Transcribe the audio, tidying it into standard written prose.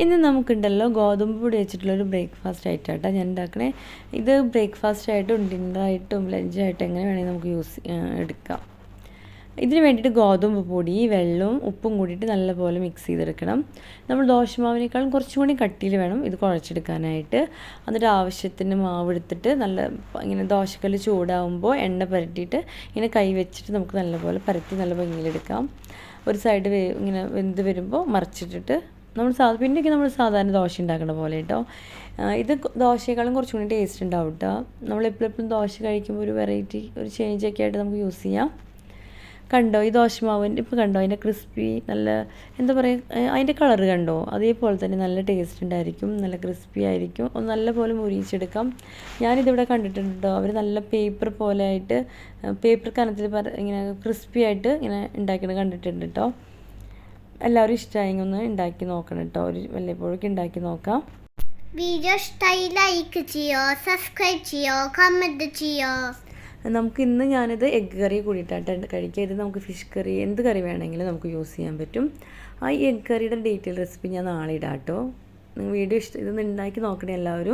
ഇന്ന് നമുക്കുണ്ടല്ലോ ഗോതമ്പ് പൊടി വെച്ചിട്ടുള്ളൊരു ബ്രേക്ക്ഫാസ്റ്റ് ആയിട്ടാണ് ഞാൻ ഉണ്ടാക്കണേ. ഇത് ബ്രേക്ക്ഫാസ്റ്റ് ആയിട്ടും ഡിന്നറായിട്ടും ലഞ്ചായിട്ടും എങ്ങനെ വേണമെങ്കിൽ നമുക്ക് എടുക്കാം. ഇതിന് വേണ്ടിയിട്ട് ഗോതമ്പ് പൊടി വെള്ളവും ഉപ്പും കൂടിയിട്ട് നല്ലപോലെ മിക്സ് ചെയ്തെടുക്കണം. നമ്മൾ ദോശമാവിനേക്കാളും കുറച്ചും കൂടി കട്ടിയിൽ വേണം ഇത് കുഴച്ചെടുക്കാനായിട്ട്. എന്നിട്ട് ആവശ്യത്തിന് മാവ് എടുത്തിട്ട് ഇങ്ങനെ ദോശക്കല്ല് ചൂടാവുമ്പോൾ എണ്ണ പുരട്ടിയിട്ട് ഇങ്ങനെ കൈ വെച്ചിട്ട് നമുക്ക് നല്ലപോലെ പരത്തി നല്ല ഭംഗിയിലെടുക്കാം. ഒരു സൈഡ് ഇങ്ങനെ വെന്ത് വരുമ്പോൾ മറിച്ചിട്ടിട്ട് പിന്നെയൊക്കെ നമ്മൾ സാധാരണ ദോശ ഉണ്ടാക്കുന്ന പോലെ കേട്ടോ. ഇത് ദോശയേക്കാളും കുറച്ചും കൂടി ടേസ്റ്റ് ഉണ്ടാവും കേട്ടോ. നമ്മളെപ്പോഴും ദോശ കഴിക്കുമ്പോൾ ഒരു വെറൈറ്റി ഒരു ചേഞ്ചൊക്കെ ആയിട്ട് നമുക്ക് യൂസ് ചെയ്യാം. കണ്ടോ ഈ ദോശമാവിൻ്റെ ഇപ്പോൾ കണ്ടോ അതിൻ്റെ ക്രിസ്പി നല്ല എന്താ പറയുക അതിൻ്റെ കളറ് കണ്ടോ, അതേപോലെ തന്നെ നല്ല ടേസ്റ്റ് ഉണ്ടായിരിക്കും, നല്ല ക്രിസ്പി ആയിരിക്കും. നല്ലപോലെ മുരിയിച്ചെടുക്കാം. ഞാനിതിവിടെ കണ്ടിട്ടുണ്ട് കേട്ടോ. അവർ നല്ല പേപ്പർ പോലെ ആയിട്ട് പേപ്പർ കനത്തിൽ ഇങ്ങനെ ക്രിസ്പി ആയിട്ട് ഇങ്ങനെ ഉണ്ടാക്കുന്നത് കണ്ടിട്ടുണ്ട് കേട്ടോ. എല്ലാവരും ഇഷ്ടമായെങ്കിൽ ഒന്ന് ഉണ്ടാക്കി നോക്കണം കേട്ടോ. വല്ലപ്പോഴൊക്കെ ഉണ്ടാക്കി നോക്കാം. വീഡിയോ ഇഷ്ടമായി ലൈക്ക് ചെയ്യോ, സബ്സ്ക്രൈബ് ചെയ്യോ, കമൻറ്റ് ചെയ്യോ. നമുക്ക് ഇന്ന് ഞാനിത് എഗ്ഗ് കറി കൂടിയിട്ടാണ് കഴിക്കുക. ഇത് നമുക്ക് ഫിഷ് കറി എന്ത് കറി വേണമെങ്കിലും നമുക്ക് യൂസ് ചെയ്യാൻ പറ്റും. ആ ഈ എഗ്ഗ് കറിയുടെ ഡീറ്റെയിൽ റെസിപ്പി ഞാൻ നാളെ ഇടാം കേട്ടോ. നിങ്ങൾ വീഡിയോ ഇതൊന്ന് ഉണ്ടാക്കി നോക്കണേ എല്ലാവരും.